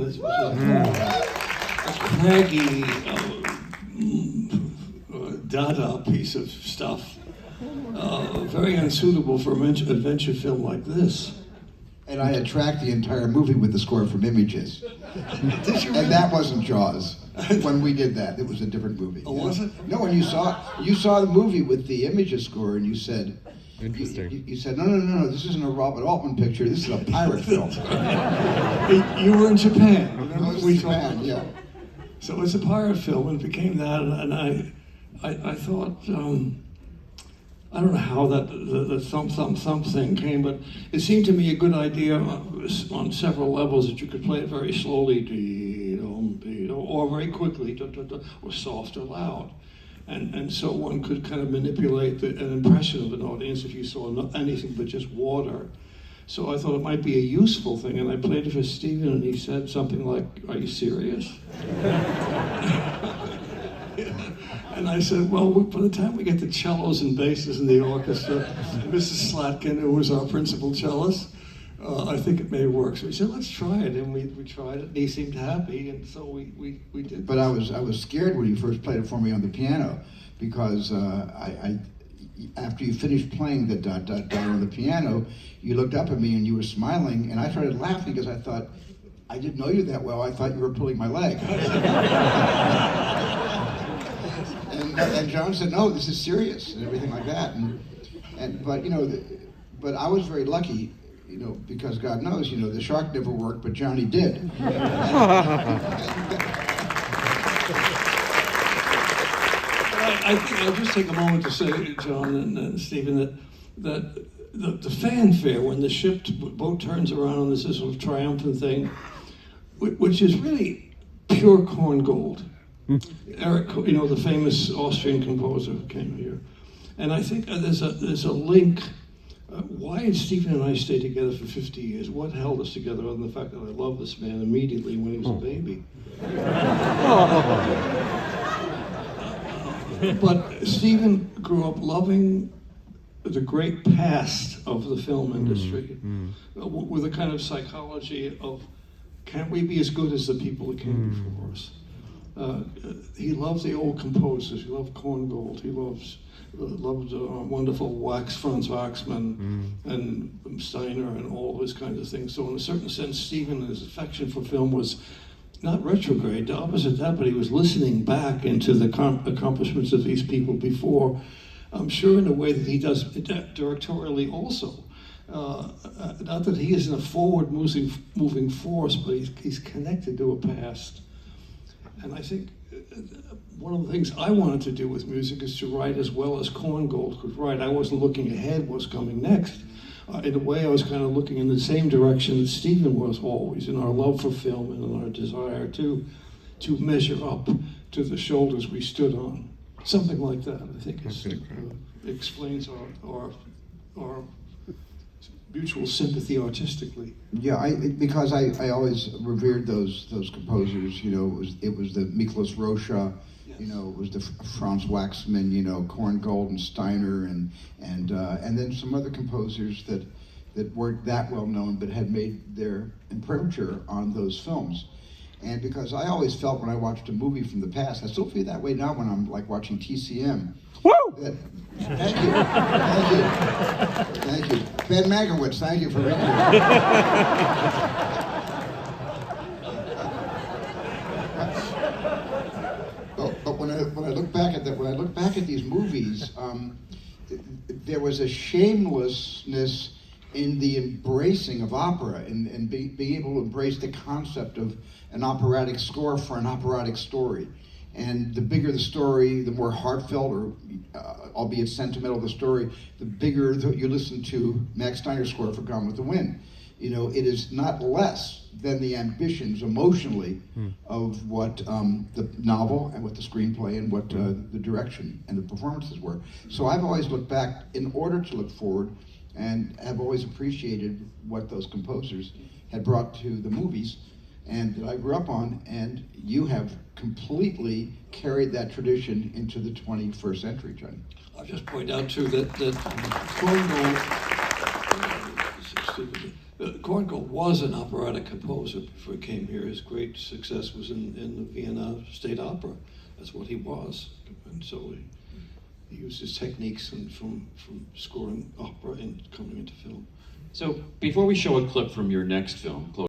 This was a craggy, Dada piece of stuff. Very unsuitable for an adventure film like this. And I had tracked the entire movie with the score from Images. Did you really? And that wasn't Jaws. When we did that, it was a different movie. Oh, was it? No, when you saw the movie with the Images score, and you said, Interesting. You said, no, this isn't a Robert Altman picture. This is a pirate film. You were in Japan. I Remember? was We in talked Japan, about yeah. that. So it's a pirate film, and it became that. And I thought, I don't know how the thump thing came, but it seemed to me a good idea on several levels that you could play it very slowly, or very quickly, or soft or loud. And so one could kind of manipulate an impression of an audience if you saw anything but just water. So I thought it might be a useful thing, and I played it for Stephen, and he said something like, "Are you serious?" And I said, well, by the time we get the cellos and basses in the orchestra, Mrs. Slatkin, who was our principal cellist, I think it may work. So he said, let's try it. And we tried it, and he seemed happy, and so we did. But I was scared when you first played it for me on the piano, because I after you finished playing the dot dot dot on the piano, you looked up at me and you were smiling, and I started laughing because I thought, I didn't know you that well. I thought you were pulling my leg. And John said, no, this is serious, and everything like that. But I was very lucky, because God knows, the shark never worked, but Johnny did. I think I'll just take a moment to say, John and Stephen, that the fanfare when the boat turns around and there's this sort of triumphant thing, which is really pure corn gold. Eric, the famous Austrian composer who came here, and I think there's a link. Why did Stephen and I stay together for 50 years? What held us together other than the fact that I loved this man immediately when he was a baby? But Stephen grew up loving the great past of the film industry, with a kind of psychology of, can't we be as good as the people that came before us? He loves the old composers. He loved Korngold. He loved wonderful Franz Waxman and Steiner and all those kinds of things. So in a certain sense, Stephen, his affection for film was not retrograde, the opposite of that, but he was listening back into the accomplishments of these people before, I'm sure in a way that he does directorially also. Not that he isn't a forward-moving force, but he's connected to a past. And I think one of the things I wanted to do with music is to write as well as Korngold could write. I wasn't looking ahead, what's coming next. In a way, I was kind of looking in the same direction that Stephen was always, in our love for film and in our desire to measure up to the shoulders we stood on. Something like that, I think, explains our mutual sympathy artistically. Yeah, because I always revered those composers. It was the Miklos Rocha, yes. It was the Franz Waxman, Korngold and Steiner, and then some other composers that weren't that well known but had made their imprimatur on those films. And because I always felt when I watched a movie from the past, I still feel that way now when I'm like watching TCM. Woo! Thank you. Ben Magowitz, thank you for being here. But when I look back at these movies, there was a shamelessness in the embracing of opera and being able to embrace the concept of an operatic score for an operatic story. And the bigger the story, the more heartfelt or albeit sentimental the story, the bigger you listen to Max Steiner's score for Gone with the Wind. It is not less than the ambitions emotionally of what the novel and what the screenplay and what the direction and the performances were. So I've always looked back in order to look forward, and have always appreciated what those composers had brought to the movies and that I grew up on, and you have completely carried that tradition into the 21st century, Johnny. I'll just point out too that Korngold, Korngold was an operatic composer before he came here. His great success was in the Vienna State Opera. That's what he was. And so he used his techniques and from scoring opera and coming into film. So before we show a clip from your next film,